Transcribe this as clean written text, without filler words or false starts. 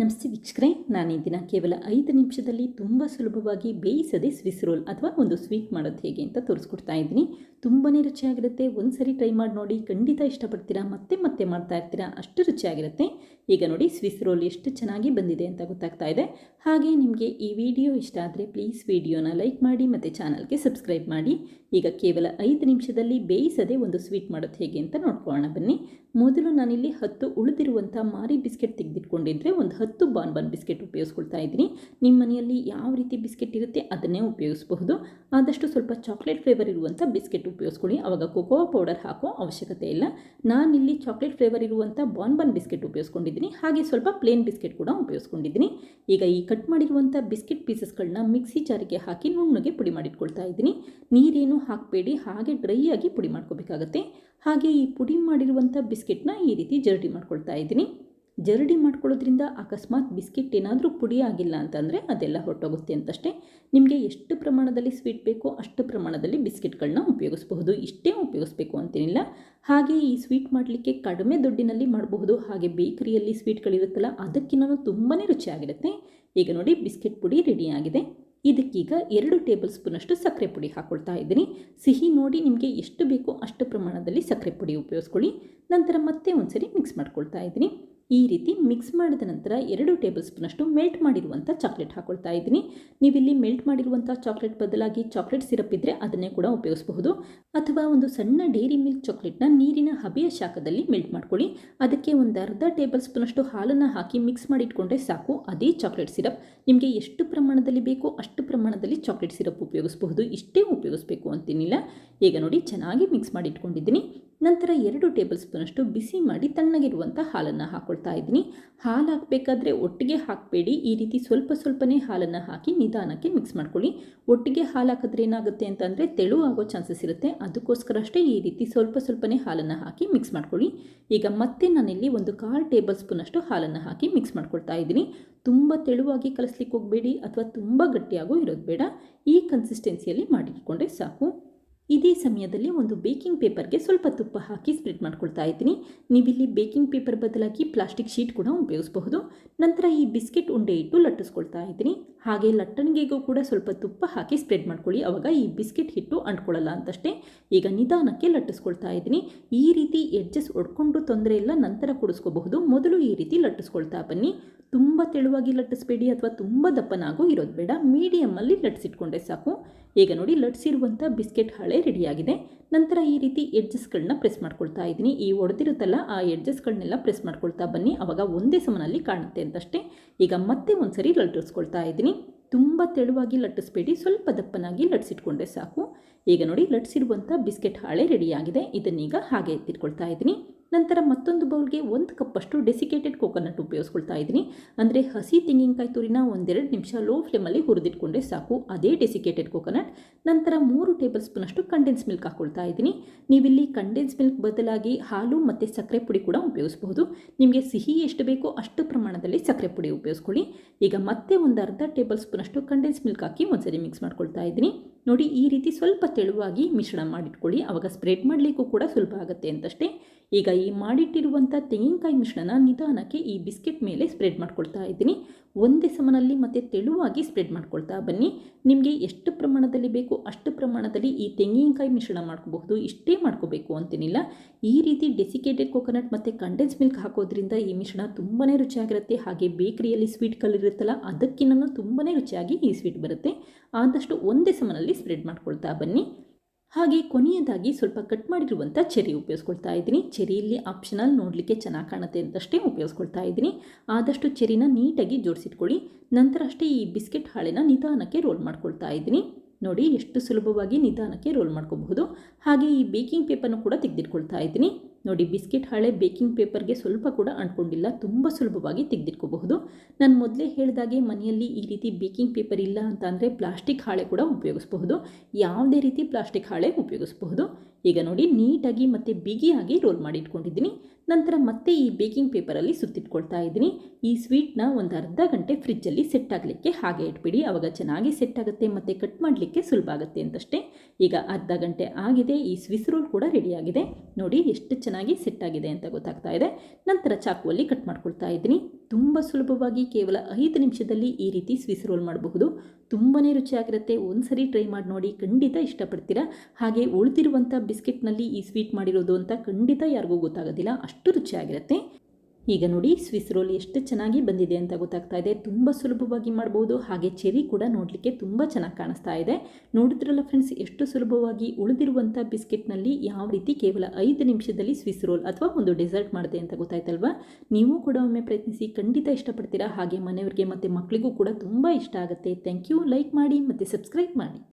ನಮಸ್ತೆ ವೀಕ್ಷಕರೇ, ನಾನು ಈ ದಿನ ಕೇವಲ 5 ನಿಮಿಷದಲ್ಲಿ ತುಂಬ ಸುಲಭವಾಗಿ ಬೇಯಿಸದೆ ಸ್ವಿಸ್ ರೋಲ್ ಅಥವಾ ಒಂದು ಸ್ವೀಟ್ ಮಾಡೋದು ಹೇಗೆ ಅಂತ ತೋರಿಸ್ಕೊಡ್ತಾ ಇದ್ದೀನಿ. ತುಂಬಾ ರುಚಿಯಾಗಿರುತ್ತೆ. ಒಂದು ಸರಿ ಟ್ರೈ ಮಾಡಿ ನೋಡಿ, ಖಂಡಿತ ಇಷ್ಟಪಡ್ತೀರಾ, ಮತ್ತೆ ಮತ್ತೆ ಮಾಡ್ತಾ ಇರ್ತೀರಾ, ಅಷ್ಟು ರುಚಿಯಾಗಿರುತ್ತೆ. ಈಗ ನೋಡಿ ಸ್ವಿಸ್ ರೋಲ್ ಎಷ್ಟು ಚೆನ್ನಾಗಿ ಬಂದಿದೆ ಅಂತ ಗೊತ್ತಾಗ್ತಾ ಇದೆ. ಹಾಗೆ ನಿಮಗೆ ಈ ವಿಡಿಯೋ ಇಷ್ಟ ಆದರೆ ಪ್ಲೀಸ್ ವಿಡಿಯೋನ ಲೈಕ್ ಮಾಡಿ ಮತ್ತು ಚಾನಲ್ಗೆ ಸಬ್ಸ್ಕ್ರೈಬ್ ಮಾಡಿ. ಈಗ ಕೇವಲ 5 ನಿಮಿಷದಲ್ಲಿ ಬೇಯಿಸದೆ ಒಂದು ಸ್ವೀಟ್ ಮಾಡೋದು ಹೇಗೆ ಅಂತ ನೋಡ್ಕೊಳ್ಳೋಣ ಬನ್ನಿ. ಮೊದಲು ನಾನಿಲ್ಲಿ 10 ಉಳಿದಿರುವಂಥ ಮಾರಿ ಬಿಸ್ಕೆಟ್ ತೆಗೆದಿಟ್ಕೊಂಡಿದ್ರೆ ಒಂದು 10 ಬಾನ್ಬನ್ ಬಿಸ್ಕೆಟ್ ಉಪಯೋಗಿಸ್ಕೊಳ್ತಾ ಇದ್ದೀನಿ. ನಿಮ್ಮ ಮನೆಯಲ್ಲಿ ಯಾವ ರೀತಿ ಬಿಸ್ಕೆಟ್ ಇರುತ್ತೆ ಅದನ್ನೇ ಉಪಯೋಗಿಸಬಹುದು. ಆದಷ್ಟು ಸ್ವಲ್ಪ ಚಾಕ್ಲೇಟ್ ಫ್ಲೇವರ್ ಇರುವಂಥ ಬಿಸ್ಕೆಟ್ ಉಪಯೋಗಿಸ್ಕೊಳ್ಳಿ. ಆವಾಗ ಕೊಕೋ ಪೌಡರ್ ಹಾಕೋ ಅವಶ್ಯಕತೆ ಇಲ್ಲ. ನಾನಿಲ್ಲಿ ಚಾಕ್ಲೇಟ್ ಫ್ಲೇವರ್ ಇರುವಂಥ ಬಾನ್ಬನ್ ಬಿಸ್ಕೆಟ್ ಉಪಯೋಗಿಸ್ಕೊಂಡಿದ್ದೀನಿ. ಹಾಗೆ ಸ್ವಲ್ಪ ಪ್ಲೇನ್ ಬಿಸ್ಕೆಟ್ ಕೂಡ ಉಪಯೋಗಿಸ್ಕೊಂಡಿದ್ದೀನಿ. ಈಗ ಈ ಕಟ್ ಮಾಡಿರುವಂಥ ಬಿಸ್ಕೆಟ್ ಪೀಸಸ್ಗಳನ್ನ ಮಿಕ್ಸಿ ಜಾರಿಗೆ ಹಾಕಿ ನುಣ್ಣಗೆ ಪುಡಿ ಮಾಡಿಟ್ಕೊಳ್ತಾ ಇದ್ದೀನಿ. ನೀರೇನು ಹಾಕಬೇಡಿ, ಹಾಗೆ ಡ್ರೈ ಆಗಿ ಪುಡಿ ಮಾಡ್ಕೋಬೇಕಾಗತ್ತೆ. ಹಾಗೆ ಈ ಪುಡಿ ಮಾಡಿರುವಂಥ ಬಿಸ್ಕೆಟ್ನ ಈ ರೀತಿ ಜರಡಿ ಮಾಡ್ಕೊಳ್ತಾ ಇದ್ದೀನಿ. ಜರಡಿ ಮಾಡ್ಕೊಳ್ಳೋದ್ರಿಂದ ಅಕಸ್ಮಾತ್ ಬಿಸ್ಕೆಟ್ ಏನಾದರೂ ಪುಡಿ ಆಗಿಲ್ಲ ಅಂತಂದರೆ ಅದೆಲ್ಲ ಹೊರಟೋಗುತ್ತೆ ಅಂತಷ್ಟೇ. ನಿಮಗೆ ಎಷ್ಟು ಪ್ರಮಾಣದಲ್ಲಿ ಸ್ವೀಟ್ ಬೇಕೋ ಅಷ್ಟು ಪ್ರಮಾಣದಲ್ಲಿ ಬಿಸ್ಕೆಟ್ಗಳನ್ನ ಉಪಯೋಗಿಸಬಹುದು. ಇಷ್ಟೇ ಉಪಯೋಗಿಸ್ಬೇಕು ಅಂತೇನಿಲ್ಲ. ಹಾಗೆ ಈ ಸ್ವೀಟ್ ಮಾಡಲಿಕ್ಕೆ ಕಡಿಮೆ ದುಡ್ಡಿನಲ್ಲಿ ಮಾಡಬಹುದು. ಹಾಗೆ ಬೇಕರಿಯಲ್ಲಿ ಸ್ವೀಟ್ಗಳಿರುತ್ತಲ್ಲ ಅದಕ್ಕಿಂತ ತುಂಬಾ ರುಚಿಯಾಗಿರುತ್ತೆ. ಈಗ ನೋಡಿ ಬಿಸ್ಕೆಟ್ ಪುಡಿ ರೆಡಿಯಾಗಿದೆ. ಇದಕ್ಕೀಗ 2 ಟೇಬಲ್ ಸ್ಪೂನಷ್ಟು ಸಕ್ಕರೆ ಪುಡಿ ಹಾಕ್ಕೊಳ್ತಾ ಇದ್ದೀನಿ. ಸಿಹಿ ನೋಡಿ ನಿಮಗೆ ಎಷ್ಟು ಬೇಕೋ ಅಷ್ಟು ಪ್ರಮಾಣದಲ್ಲಿ ಸಕ್ಕರೆ ಪುಡಿ ಉಪಯೋಗಿಸ್ಕೊಳ್ಳಿ. ನಂತರ ಮತ್ತೆ ಒಂದ್ಸರಿ ಮಿಕ್ಸ್ ಮಾಡ್ಕೊಳ್ತಾ ಇದ್ದೀನಿ. ಈ ರೀತಿ ಮಿಕ್ಸ್ ಮಾಡಿದ ನಂತರ 2 ಟೇಬಲ್ ಸ್ಪೂನಷ್ಟು ಮೆಲ್ಟ್ ಮಾಡಿರುವಂಥ ಚಾಕ್ಲೇಟ್ ಹಾಕ್ಕೊಳ್ತಾ ಇದ್ದೀನಿ. ನೀವಿಲ್ಲಿ ಮೆಲ್ಟ್ ಮಾಡಿರುವಂಥ ಚಾಕ್ಲೇಟ್ ಬದಲಾಗಿ ಚಾಕ್ಲೇಟ್ ಸಿರಪ್ ಇದ್ದರೆ ಅದನ್ನೇ ಕೂಡ ಉಪಯೋಗಿಸಬಹುದು. ಅಥವಾ ಒಂದು ಸಣ್ಣ ಡೈರಿ ಮಿಲ್ಕ್ ಚಾಕ್ಲೇಟ್ನ ನೀರಿನ ಹಬೆಯ ಶಾಖದಲ್ಲಿ ಮೆಲ್ಟ್ ಮಾಡ್ಕೊಳ್ಳಿ. ಅದಕ್ಕೆ ಒಂದು ಅರ್ಧ ಟೇಬಲ್ ಸ್ಪೂನಷ್ಟು ಹಾಲನ್ನು ಹಾಕಿ ಮಿಕ್ಸ್ ಮಾಡಿಟ್ಕೊಂಡ್ರೆ ಸಾಕು. ಅದೇ ಚಾಕ್ಲೇಟ್ ಸಿರಪ್. ನಿಮಗೆ ಎಷ್ಟು ಪ್ರಮಾಣದಲ್ಲಿ ಬೇಕೋ ಅಷ್ಟು ಪ್ರಮಾಣದಲ್ಲಿ ಚಾಕ್ಲೇಟ್ ಸಿರಪ್ ಉಪಯೋಗಿಸಬಹುದು. ಇಷ್ಟೇ ಉಪಯೋಗಿಸಬೇಕು ಅಂತೇನಿಲ್ಲ. ಈಗ ನೋಡಿ ಚೆನ್ನಾಗಿ ಮಿಕ್ಸ್ ಮಾಡಿ ಇಟ್ಕೊಂಡಿದ್ದೀನಿ. ನಂತರ 2 ಟೇಬಲ್ ಸ್ಪೂನಷ್ಟು ಬಿಸಿ ಮಾಡಿ ತಣ್ಣಗಿರುವಂಥ ಹಾಲನ್ನು ಹಾಕ್ಕೊಳ್ತಾ ಇದ್ದೀನಿ. ಹಾಲು ಹಾಕಬೇಕಾದ್ರೆ ಒಟ್ಟಿಗೆ ಹಾಕಬೇಡಿ. ಈ ರೀತಿ ಸ್ವಲ್ಪ ಸ್ವಲ್ಪನೇ ಹಾಲನ್ನು ಹಾಕಿ ನಿಧಾನಕ್ಕೆ ಮಿಕ್ಸ್ ಮಾಡ್ಕೊಳ್ಳಿ. ಒಟ್ಟಿಗೆ ಹಾಲು ಹಾಕಿದ್ರೆ ಏನಾಗುತ್ತೆ ಅಂತಂದರೆ ತೆಳು ಆಗೋ ಚಾನ್ಸಸ್ ಇರುತ್ತೆ. ಅದಕ್ಕೋಸ್ಕರ ಅಷ್ಟೇ ಈ ರೀತಿ ಸ್ವಲ್ಪ ಸ್ವಲ್ಪನೇ ಹಾಲನ್ನು ಹಾಕಿ ಮಿಕ್ಸ್ ಮಾಡ್ಕೊಳ್ಳಿ. ಈಗ ಮತ್ತೆ ನಾನಿಲ್ಲಿ ಒಂದು 1/4 ಟೇಬಲ್ ಸ್ಪೂನಷ್ಟು ಹಾಲನ್ನು ಹಾಕಿ ಮಿಕ್ಸ್ ಮಾಡ್ಕೊಳ್ತಾ ಇದ್ದೀನಿ. ತುಂಬ ತೆಳುವಾಗಿ ಕಲಿಸ್ಲಿಕ್ಕೆ ಹೋಗಬೇಡಿ ಅಥವಾ ತುಂಬ ಗಟ್ಟಿಯಾಗೂ ಇರೋದು ಬೇಡ. ಈ ಕನ್ಸಿಸ್ಟೆನ್ಸಿಯಲ್ಲಿ ಮಾಡಿಟ್ಕೊಂಡ್ರೆ ಸಾಕು. ಇದೇ ಸಮಯದಲ್ಲಿ ಒಂದು ಬೇಕಿಂಗ್ ಪೇಪರ್ಗೆ ಸ್ವಲ್ಪ ತುಪ್ಪ ಹಾಕಿ ಸ್ಪ್ರೆಡ್ ಮಾಡ್ಕೊಳ್ತಾ ಇದ್ದೀನಿ. ನೀವಿಲ್ಲಿ ಬೇಕಿಂಗ್ ಪೇಪರ್ ಬದಲಾಗಿ ಪ್ಲಾಸ್ಟಿಕ್ ಶೀಟ್ ಕೂಡ ಉಪಯೋಗಿಸಬಹುದು. ನಂತರ ಈ ಬಿಸ್ಕೆಟ್ ಉಂಡೆ ಇಟ್ಟು ಲಟ್ಟಿಸ್ಕೊಳ್ತಾ ಇದ್ದೀನಿ. ಹಾಗೆ ಲಟ್ಟಣಿಗೆಗೂ ಕೂಡ ಸ್ವಲ್ಪ ತುಪ್ಪ ಹಾಕಿ ಸ್ಪ್ರೆಡ್ ಮಾಡ್ಕೊಳ್ಳಿ. ಆವಾಗ ಈ ಬಿಸ್ಕೆಟ್ ಹಿಟ್ಟು ಅಂಟ್ಕೊಳ್ಳಲ್ಲ ಅಂತಷ್ಟೇ. ಈಗ ನಿಧಾನಕ್ಕೆ ಲಟ್ಟಿಸ್ಕೊಳ್ತಾ ಇದ್ದೀನಿ. ಈ ರೀತಿ ಎಡ್ಜಸ್ ಒಡ್ಕೊಂಡು ತೊಂದರೆ ಇಲ್ಲ, ನಂತರ ಕುಡಿಸ್ಕೋಬಹುದು. ಮೊದಲು ಈ ರೀತಿ ಲಟ್ಟಿಸ್ಕೊಳ್ತಾ ಬನ್ನಿ. ತುಂಬ ತೆಳುವಾಗಿ ಲಟ್ಟಿಸ್ಬೇಡಿ ಅಥವಾ ತುಂಬ ದಪ್ಪನಾಗೂ ಇರೋದು ಬೇಡ. ಮೀಡಿಯಮ್ಮಲ್ಲಿ ಲಟ್ಟಿಸಿಟ್ಕೊಂಡ್ರೆ ಸಾಕು. ಈಗ ನೋಡಿ ಲಟ್ಟಿಸಿರುವಂಥ ಬಿಸ್ಕೆಟ್ ಹಾಳೆ ರೆಡಿಯಾಗಿದೆ. ನಂತರ ಈ ರೀತಿ ಎಡ್ಜಸ್ಗಳನ್ನ ಪ್ರೆಸ್ ಮಾಡ್ಕೊಳ್ತಾ ಇದ್ದೀನಿ. ಈ ಒಡೆದಿರುತ್ತಲ್ಲ ಆ ಎಡ್ಜಸ್ಗಳನ್ನೆಲ್ಲ ಪ್ರೆಸ್ ಮಾಡ್ಕೊಳ್ತಾ ಬನ್ನಿ. ಆವಾಗ ಒಂದೇ ಸಮನಲ್ಲಿ ಕಾಣುತ್ತೆ ಅಂತಷ್ಟೇ. ಈಗ ಮತ್ತೆ ಒಂದ್ಸರಿ ಲಟ್ಟಿಸ್ಕೊಳ್ತಾ ಇದ್ದೀನಿ. ತುಂಬ ತೆಳುವಾಗಿ ಲಟ್ಟಿಸ್ಬೇಡಿ, ಸ್ವಲ್ಪ ದಪ್ಪನಾಗಿ ಲಟ್ಟಿಸಿಟ್ಕೊಂಡ್ರೆ ಸಾಕು. ಈಗ ನೋಡಿ ಲಟ್ಟಿಸಿರುವಂಥ ಬಿಸ್ಕೆಟ್ ಹಾಳೆ ರೆಡಿಯಾಗಿದೆ. ಇದನ್ನೀಗ ಹಾಗೆ ಎತ್ತಿಟ್ಕೊಳ್ತಾ ಇದ್ದೀನಿ. ನಂತರ ಮತ್ತೊಂದು ಬೌಲ್ಗೆ 1 ಕಪ್ಪಷ್ಟು ಡೆಸಿಕೇಟೆಡ್ ಕೋಕೋನಟ್ ಉಪಯೋಗಿಸ್ಕೊಳ್ತಾ ಇದ್ದೀನಿ. ಅಂದರೆ ಹಸಿ ತೆಂಗಿನಕಾಯಿ ತುರಿನ 1-2 ನಿಮಿಷ ಲೋ ಫ್ಲೇಮಲ್ಲಿ ಹುರಿದಿಟ್ಕೊಂಡ್ರೆ ಸಾಕು. ಅದೇ ಡೆಸಿಕೇಟೆಡ್ ಕೋಕೋನಟ್. ನಂತರ 3 ಟೇಬಲ್ ಸ್ಪೂನಷ್ಟು ಕಂಡೆನ್ಸ್ ಮಿಲ್ಕ್ ಹಾಕ್ಕೊಳ್ತಾ ಇದ್ದೀನಿ. ನೀವಿಲ್ಲಿ ಕಂಡೆನ್ಸ್ ಮಿಲ್ಕ್ ಬದಲಾಗಿ ಹಾಲು ಮತ್ತು ಸಕ್ಕರೆ ಪುಡಿ ಕೂಡ ಉಪಯೋಗಿಸಬಹುದು. ನಿಮಗೆ ಸಿಹಿ ಎಷ್ಟು ಬೇಕೋ ಅಷ್ಟು ಪ್ರಮಾಣದಲ್ಲಿ ಸಕ್ಕರೆ ಪುಡಿ ಉಪಯೋಗಿಸ್ಕೊಳ್ಳಿ. ಈಗ ಮತ್ತೆ ಒಂದು ಅರ್ಧ ಟೇಬಲ್ ಸ್ಪೂನಷ್ಟು ಕಂಡೆನ್ಸ್ ಮಿಲ್ಕ್ ಹಾಕಿ ಒಂದ್ಸರಿ ಮಿಕ್ಸ್ ಮಾಡ್ಕೊಳ್ತಾ ಇದ್ದೀನಿ. ನೋಡಿ ಈ ರೀತಿ ಸ್ವಲ್ಪ ತೆಳುವಾಗಿ ಮಿಶ್ರಣ ಮಾಡಿಟ್ಕೊಳ್ಳಿ. ಆವಾಗ ಸ್ಪ್ರೆಡ್ ಮಾಡಲಿಕ್ಕೂ ಕೂಡ ಸುಲಭ ಆಗುತ್ತೆ ಅಂತಷ್ಟೇ. ಈಗ ಈ ಮಾಡಿಟ್ಟಿರುವಂಥ ತೆಂಗಿನಕಾಯಿ ಮಿಶ್ರಣ ನಿಧಾನಕ್ಕೆ ಈ ಬಿಸ್ಕೆಟ್ ಮೇಲೆ ಸ್ಪ್ರೆಡ್ ಮಾಡ್ಕೊಳ್ತಾ ಇದ್ದೀನಿ. ಒಂದೇ ಸಮನಲ್ಲಿ ಮತ್ತು ತೆಳುವಾಗಿ ಸ್ಪ್ರೆಡ್ ಮಾಡ್ಕೊಳ್ತಾ ಬನ್ನಿ. ನಿಮಗೆ ಎಷ್ಟು ಪ್ರಮಾಣದಲ್ಲಿ ಬೇಕೋ ಅಷ್ಟು ಪ್ರಮಾಣದಲ್ಲಿ ಈ ತೆಂಗಿನಕಾಯಿ ಮಿಶ್ರಣ ಮಾಡ್ಕೋಬಹುದು. ಇಷ್ಟೇ ಮಾಡ್ಕೋಬೇಕು ಅಂತೇನಿಲ್ಲ. ಈ ರೀತಿ ಡೆಸಿಕೇಟೆಡ್ ಕೋಕೋನಟ್ ಮತ್ತು ಕಂಡೆನ್ಸ್ ಮಿಲ್ಕ್ ಹಾಕೋದ್ರಿಂದ ಈ ಮಿಶ್ರಣ ತುಂಬಾ ರುಚಿಯಾಗಿರುತ್ತೆ. ಹಾಗೆ ಬೇಕರಿಯಲ್ಲಿ ಸ್ವೀಟ್ಗಳಿರುತ್ತಲ್ಲ ಅದಕ್ಕಿಂತ ತುಂಬಾ ರುಚಿಯಾಗಿ ಈ ಸ್ವೀಟ್ ಬರುತ್ತೆ. ಆದಷ್ಟು ಒಂದೇ ಸಮನಲ್ಲಿ ಸ್ಪ್ರೆಡ್ ಮಾಡ್ಕೊಳ್ತಾ ಬನ್ನಿ. ಹಾಗೆ ಕೊನೆಯದಾಗಿ ಸ್ವಲ್ಪ ಕಟ್ ಮಾಡಿರುವಂಥ ಚೆರಿ ಉಪಯೋಗಿಸ್ಕೊಳ್ತಾ ಇದ್ದೀನಿ. ಚೆರಿಯಲ್ಲಿ ಆಪ್ಷನಲ್, ನೋಡಲಿಕ್ಕೆ ಚೆನ್ನಾಗಿ ಕಾಣುತ್ತೆ ಅಂತಷ್ಟೇ ಉಪಯೋಗಿಸ್ಕೊಳ್ತಾ ಇದ್ದೀನಿ. ಆದಷ್ಟು ಚೆರಿನ ನೀಟಾಗಿ ಜೋಡಿಸಿಟ್ಕೊಳ್ಳಿ. ನಂತರ ಅಷ್ಟೇ ಈ ಬಿಸ್ಕೆಟ್ ಹಾಳೆನ ನಿಧಾನಕ್ಕೆ ರೋಲ್ ಮಾಡ್ಕೊಳ್ತಾ ಇದ್ದೀನಿ. ನೋಡಿ ಎಷ್ಟು ಸುಲಭವಾಗಿ ನಿಧಾನಕ್ಕೆ ರೋಲ್ ಮಾಡ್ಕೋಬಹುದು. ಹಾಗೆ ಈ ಬೇಕಿಂಗ್ ಪೇಪರ್ನ ಕೂಡ ತೆಗೆದಿಟ್ಕೊಳ್ತಾ ಇದ್ದೀನಿ. ನೋಡಿ ಬಿಸ್ಕೆಟ್ ಹಾಳೆ ಬೇಕಿಂಗ್ ಪೇಪರ್ಗೆ ಸ್ವಲ್ಪ ಕೂಡ ಅಂಟ್ಕೊಂಡಿಲ್ಲ. ತುಂಬ ಸುಲಭವಾಗಿ ತೆಗೆದಿಟ್ಕೋಬಹುದು. ನಾನು ಮೊದಲೇ ಹೇಳಿದಾಗೆ ಮನೆಯಲ್ಲಿ ಈ ರೀತಿ ಬೇಕಿಂಗ್ ಪೇಪರ್ ಇಲ್ಲ ಅಂತ ಅಂದರೆ ಪ್ಲಾಸ್ಟಿಕ್ ಹಾಳೆ ಕೂಡ ಉಪಯೋಗಿಸಬಹುದು. ಯಾವುದೇ ರೀತಿ ಪ್ಲಾಸ್ಟಿಕ್ ಹಾಳೆ ಉಪಯೋಗಿಸಬಹುದು. ಈಗ ನೋಡಿ ನೀಟಾಗಿ ಮತ್ತು ಬಿಗಿಯಾಗಿ ರೋಲ್ ಮಾಡಿ ಇಟ್ಕೊಂಡಿದ್ದೀನಿ. ನಂತರ ಮತ್ತೆ ಈ ಬೇಕಿಂಗ್ ಪೇಪರಲ್ಲಿ ಸುತ್ತಿಟ್ಕೊಳ್ತಾ ಇದ್ದೀನಿ. ಈ ಸ್ವೀಟ್ನ ಒಂದು ಅರ್ಧ ಗಂಟೆ ಫ್ರಿಜ್ಜಲ್ಲಿ ಸೆಟ್ ಆಗಲಿಕ್ಕೆ ಹಾಗೆ ಇಟ್ಬಿಡಿ. ಆವಾಗ ಚೆನ್ನಾಗಿ ಸೆಟ್ ಆಗುತ್ತೆ ಮತ್ತು ಕಟ್ ಮಾಡಲಿಕ್ಕೆ ಸುಲಭ ಆಗುತ್ತೆ ಅಂತಷ್ಟೇ. ಈಗ ಅರ್ಧ ಗಂಟೆ ಆಗಿದೆ. ಈ ಸ್ವಿಸ್ ರೋಲ್ ಕೂಡ ರೆಡಿಯಾಗಿದೆ. ನೋಡಿ ಎಷ್ಟು ಚೆನ್ನಾಗಿ ಚೆನ್ನಾಗಿ ಸೆಟ್ ಆಗಿದೆ ಅಂತ ಗೊತ್ತಾಗ್ತಾ ಇದೆ. ನಂತರ ಚಾಕುವಲ್ಲಿ ಕಟ್ ಮಾಡ್ಕೊಳ್ತಾ ಇದ್ದೀನಿ. ತುಂಬ ಸುಲಭವಾಗಿ ಕೇವಲ 5 ನಿಮಿಷದಲ್ಲಿ ಈ ರೀತಿ ಸ್ವಿಸ್ ರೋಲ್ ಮಾಡಬಹುದು. ತುಂಬಾ ರುಚಿಯಾಗಿರುತ್ತೆ. ಒಂದ್ಸರಿ ಟ್ರೈ ಮಾಡಿ ನೋಡಿ, ಖಂಡಿತ ಇಷ್ಟಪಡ್ತೀರಾ. ಹಾಗೆ ಉಳಿದಿರುವಂಥ ಬಿಸ್ಕೆಟ್ನಲ್ಲಿ ಈ ಸ್ವೀಟ್ ಮಾಡಿರೋದು ಅಂತ ಖಂಡಿತ ಯಾರಿಗೂ ಗೊತ್ತಾಗೋದಿಲ್ಲ, ಅಷ್ಟು ರುಚಿಯಾಗಿರುತ್ತೆ. ಈಗ ನೋಡಿ ಸ್ವಿಸ್ ರೋಲ್ ಎಷ್ಟು ಚೆನ್ನಾಗಿ ಬಂದಿದೆ ಅಂತ ಗೊತ್ತಾಗ್ತಾ ಇದೆ. ತುಂಬ ಸುಲಭವಾಗಿ ಮಾಡ್ಬೋದು. ಹಾಗೆ ಚೆರಿ ಕೂಡ ನೋಡಲಿಕ್ಕೆ ತುಂಬ ಚೆನ್ನಾಗಿ ಕಾಣಿಸ್ತಾ ಇದೆ. ನೋಡಿದ್ರಲ್ಲ ಫ್ರೆಂಡ್ಸ್, ಎಷ್ಟು ಸುಲಭವಾಗಿ ಉಳಿದಿರುವಂಥ ಬಿಸ್ಕೆಟ್ನಲ್ಲಿ ಯಾವ ರೀತಿ ಕೇವಲ 5 ನಿಮಿಷದಲ್ಲಿ ಸ್ವಿಸ್ ರೋಲ್ ಅಥವಾ ಒಂದು ಡೆಸರ್ಟ್ ಮಾಡಿದೆ ಅಂತ ಗೊತ್ತಾಯ್ತಲ್ವಾ. ನೀವು ಕೂಡ ಒಮ್ಮೆ ಪ್ರಯತ್ನಿಸಿ, ಖಂಡಿತ ಇಷ್ಟಪಡ್ತೀರಾ. ಹಾಗೆ ಮನೆಯವ್ರಿಗೆ ಮತ್ತು ಮಕ್ಕಳಿಗೂ ಕೂಡ ತುಂಬ ಇಷ್ಟ ಆಗುತ್ತೆ. Thank you. ಲೈಕ್ ಮಾಡಿ ಮತ್ತು ಸಬ್ಸ್ಕ್ರೈಬ್ ಮಾಡಿ.